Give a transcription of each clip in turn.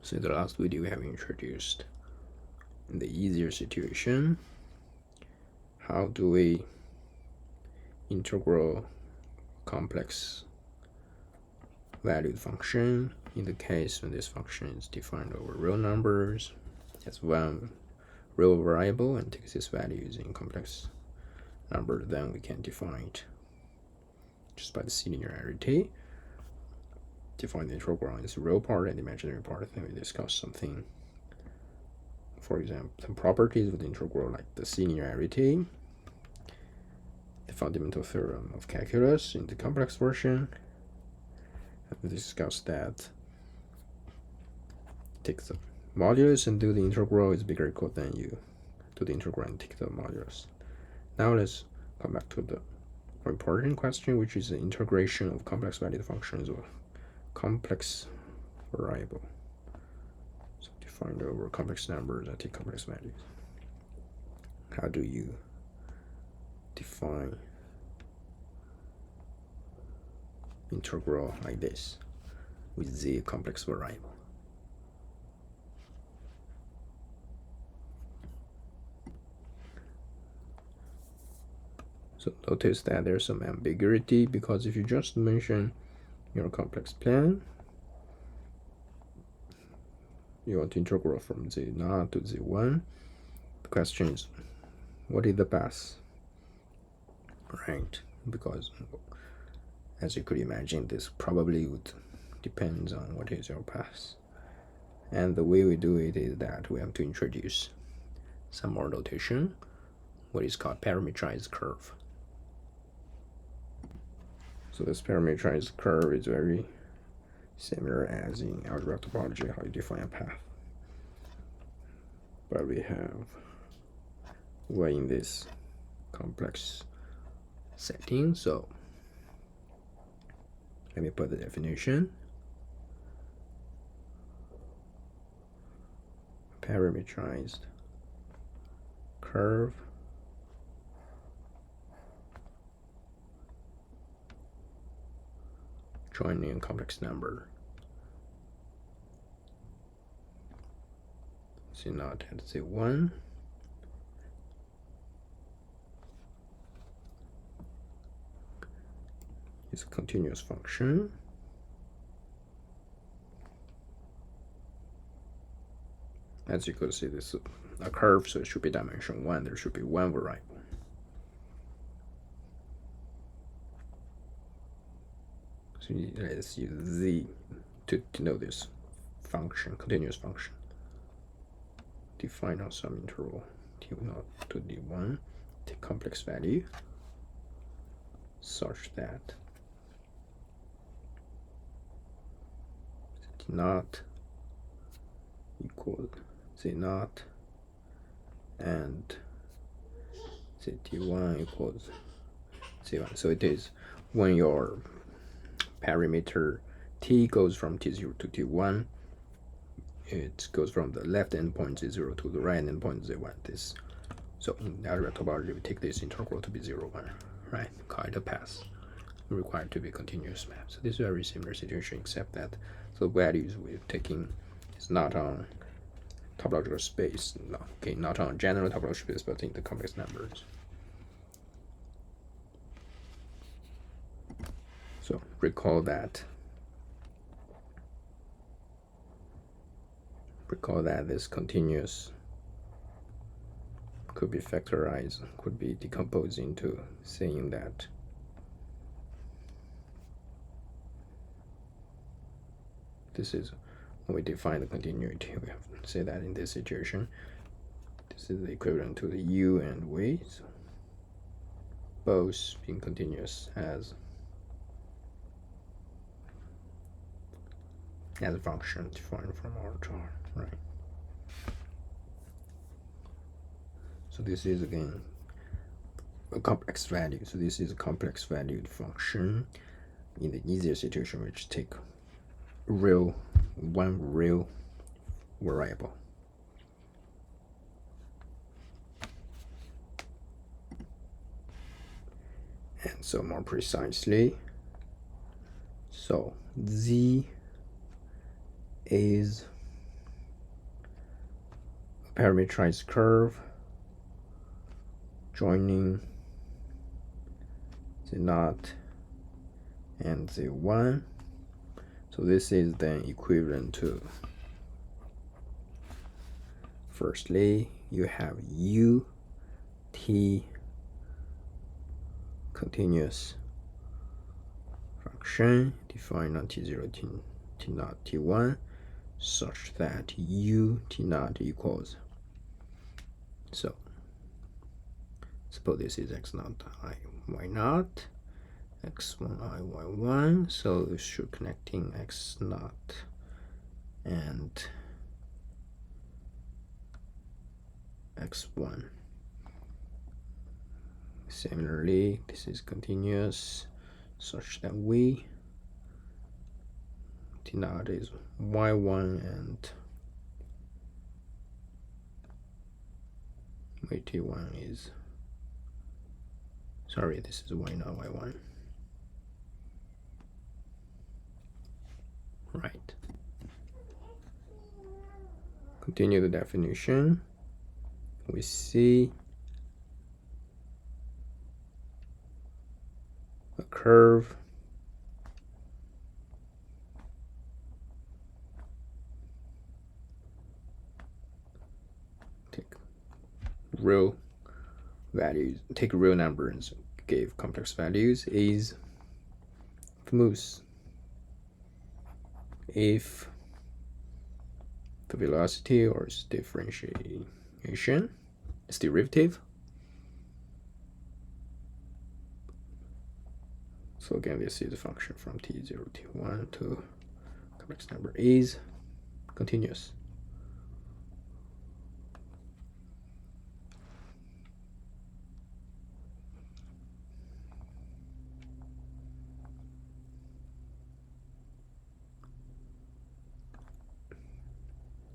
So in the last video we have introduced in the easier situation how do we integral complex valued function in the case when this function is defined over real numbers as one real variable and takes its values in complex number, then we can define it just by the linearity. Define the integral in its real part and imaginary part. Then we discuss something, for example, some properties of the integral like the linearity, the fundamental theorem of calculus in the complex version. And we discuss that take the modulus and do the integral is bigger or equal than you do the integral and take the modulus. Now let's come back to the more important question, which is the integration of complex valued functions or complex variable. So defined over complex numbers and take complex values. How do you define integral like this with the complex variable? So notice that there's some ambiguity, because if you just mention your complex plan, you want to integral from z0 to z1. The question is, what is the path? Right? Because as you could imagine, this probably would depend on what is your path. And the way we do it is that we have to introduce some more notation, what is called parametrized curve. So this parametrized curve is very similar as in algebra topology, how you define a path. But we have, we're in this complex setting, so let me put the definition. Parametrized curve joining a complex number z0 and z1 is a continuous function. As you could see, this is a curve, so it should be dimension 1. There should be one variable. So let's use z to denote this function, continuous function. Define on some interval t0 to d1, take complex value such that z0 equals z0 and z1 equals z1. So it is when your parameter t goes from t0 to t1, it goes from the left endpoint z0 to the right endpoint z1. This, so in algebra topology, we take this integral to be 0, 1, right? Call it a path required to be continuous map. So this is a very similar situation, except that the values we're taking is not on topological space, no, okay, not on general topological space, but in the complex numbers. So recall that this continuous could be factorized, could be decomposed into saying that this is when we define the continuity, we have to say that in this situation this is the equivalent to the u and v, so both being continuous as a function defined from R to R, right? So this is again a complex value. So this is a complex valued function in the easier situation, which take one real variable. And so more precisely, so z is parametrized curve joining the naught and the 1. So this is then equivalent to, firstly, you have u t continuous function defined on t0 t naught t1 such that u t naught equals, so suppose this is x naught I y naught, x1 I y1, so this should connecting x naught and x1. Similarly, this is continuous such that we t naught is y1 and my t1 is, sorry, this is y naught y1. Right. Continue the definition. We see a curve take real values, take real numbers, give complex values, is smooth if the velocity or its differentiation, its derivative. So again, this is a function from t0 t1 to complex number is continuous.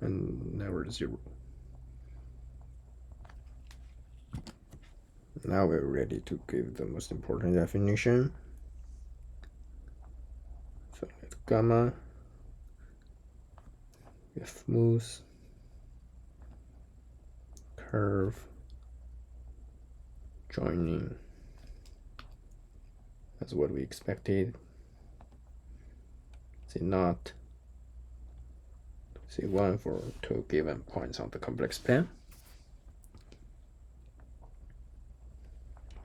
And never 0. Now we're ready to give the most important definition. So let gamma a smooth curve joining as what we expected, say not say 1 for 2 given points on the complex plane,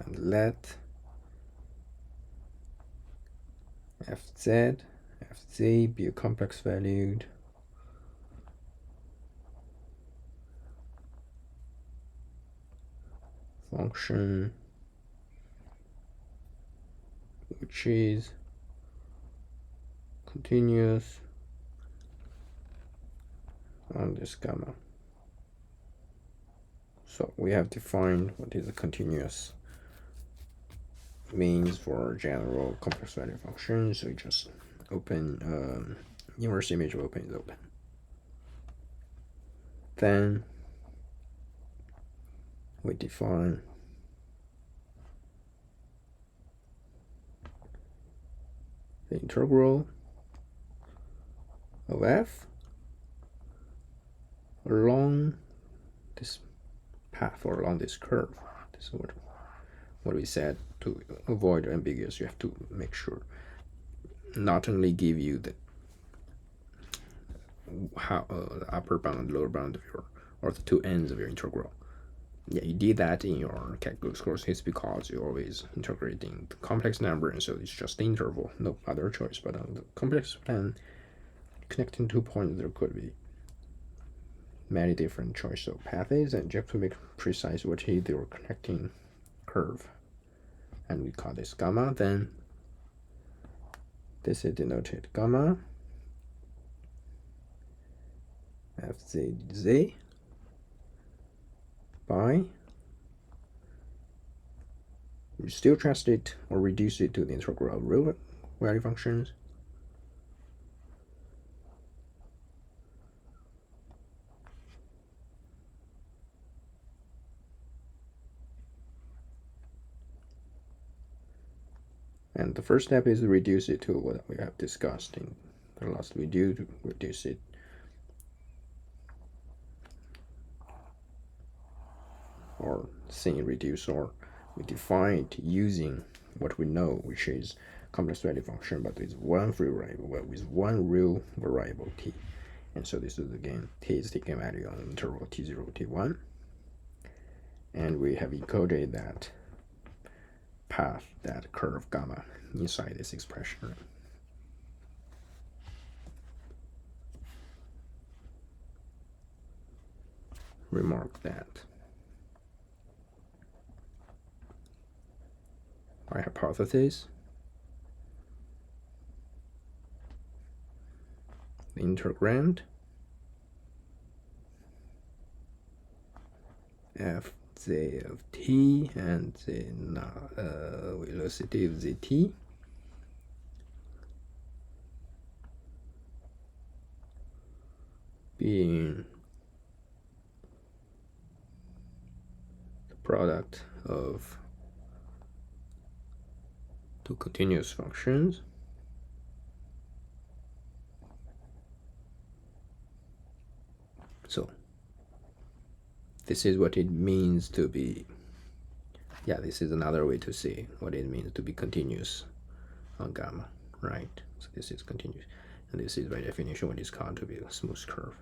and let fz be a complex valued function which is continuous on this gamma. So we have defined what is a continuous means for general complex value function. So you just open inverse image of open is open. Then we define the integral of f along this path or along this curve. This is what we said. To avoid ambiguous, you have to make sure not only give you the upper bound, lower bound of your, or the two ends of your integral. Yeah, you did that in your calculus course. It's because you're always integrating the complex number, and so it's just the interval, no other choice. But on the complex plan, connecting 2 points, there could be many different choices of paths, and you have to make precise what is your connecting curve. And we call this gamma. Then this is denoted gamma fz by, you still translate or reduce it to the integral of real value functions. And the first step is to reduce it to what we have discussed in the last video, to reduce it or scene reducer, we define it using what we know, which is complex value function, but with one free variable, with one real variable t. And so this is again, t is taken value on interval t0, t1. And we have encoded that path, that curve gamma inside this expression. Remark that by hypothesis, the integrand fz of t and the velocity of zt being the product of two continuous functions so this is what it means to be, this is another way to say what it means to be continuous on gamma, right? So this is continuous, and this is by definition what is called to be a smooth curve.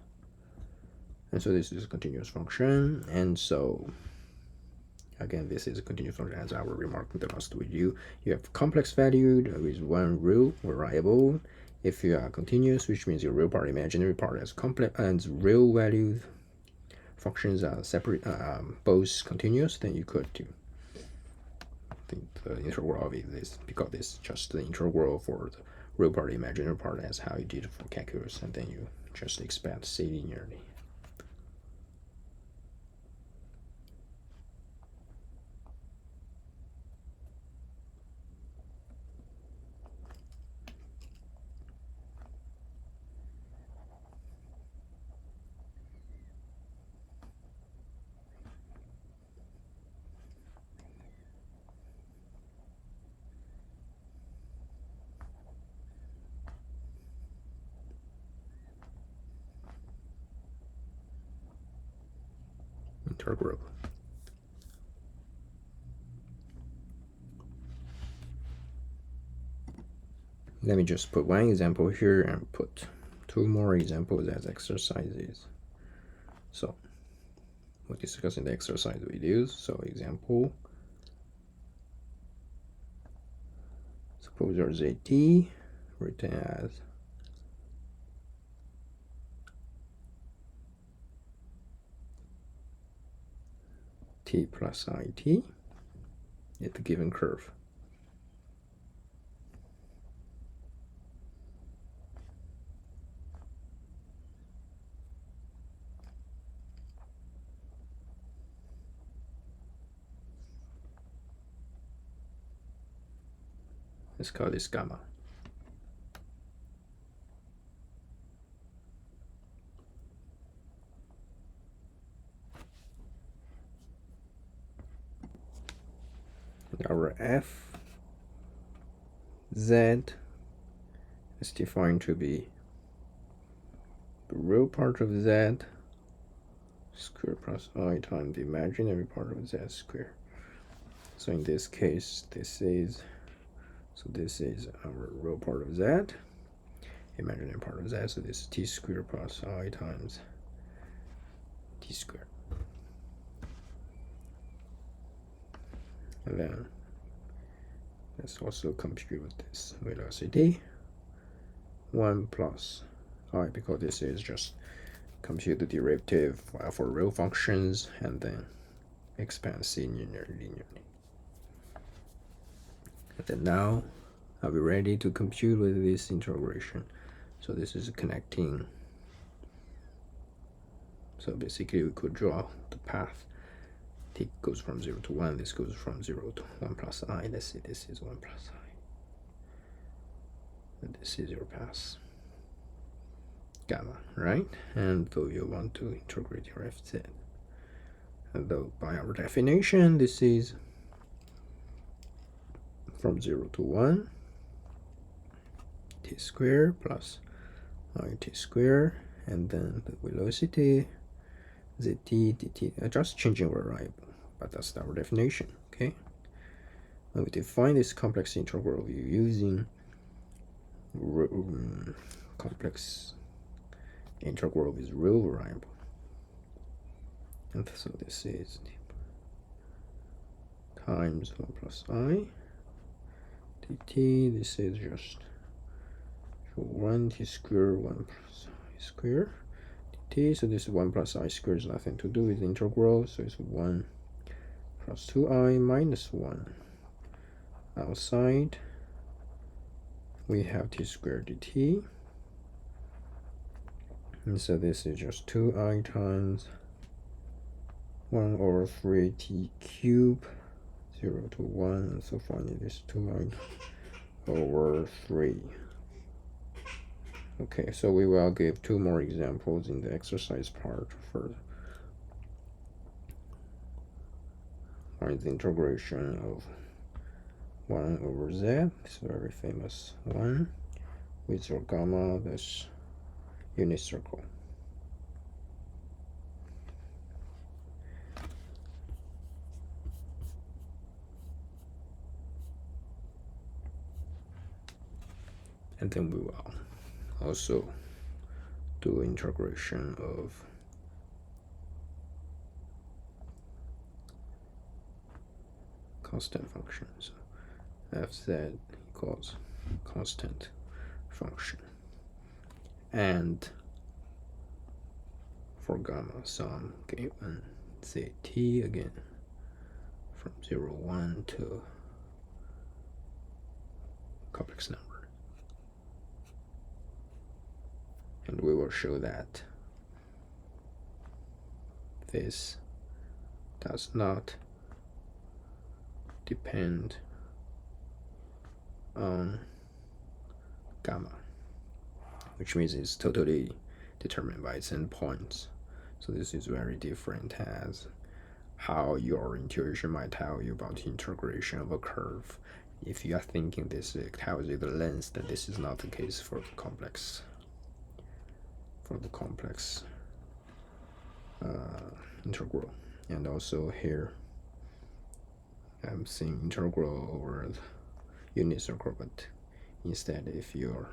And so this is a continuous function, and so again, this is a continuous function as I will remark in the last video. You have complex valued with one real variable. If you are continuous, which means your real part, imaginary part is complex, and real valued functions are separate, both continuous, then you could do the integral of this, because it's just the integral for the real part, imaginary part, as how you did for calculus, and then you just expand C linearly. Integral. Let me just put one example here and put two more examples as exercises. So we're discussing the exercise we use. So example, suppose there's a t written as t plus it at the given curve. Let's call this gamma. Our f z is defined to be the real part of z square plus I times the imaginary part of z square. So in this case, this is our real part of z, imaginary part of z, so this is t squared plus I times t squared. And then let's also compute this velocity 1 plus I, because this is just compute the derivative for real functions and then expand C linearly. And then now are we ready to compute with this integration? So this is connecting. So basically we could draw the path. T goes from 0 to 1, this goes from 0 to 1 plus I. Let's see, this is 1 plus I. And this is your path gamma, right? And though you want to integrate your fz. And though by our definition, this is from 0 to 1, t squared plus it squared, and then the velocity zt dt, just changing variable, but that's our definition. Okay, when we define this complex integral, we're using complex integral with real variable, and so this is times 1 plus I dt. This is just 1 t squared 1 plus I squared dt. So this 1 plus I squared is nothing to do with integral, so it's 1 plus 2I minus 1. Outside we have t squared dt, and so this is just 2I times 1 over 3t cubed 0 to 1, and so finally this 2I over 3. Okay, so we will give 2 more examples in the exercise part for find the integration of 1 over z, this very famous one, with your gamma, this unit circle. And then we will also do integration of constant functions. Fz equals constant function, and for gamma sum given zt again from 0 1 to complex number. And we will show that this does not depend on gamma, which means it's totally determined by its endpoints. So this is very different as how your intuition might tell you about integration of a curve. If you are thinking this tells you the length, then this is not the case for the complex. Integral. And also here I'm seeing integral over the unit circle, but instead if your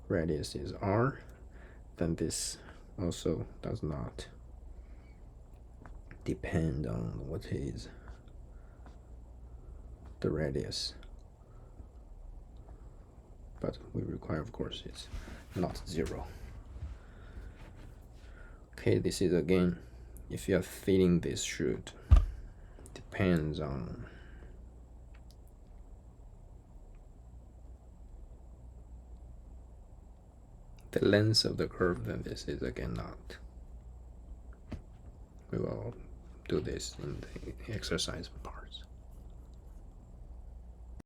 radius is r, then this also does not depend on what is the radius, but we require, of course, it's not 0. Okay, this is again, if you are feeling this should depends on the length of the curve, then this is again not. We will do this in the exercise parts.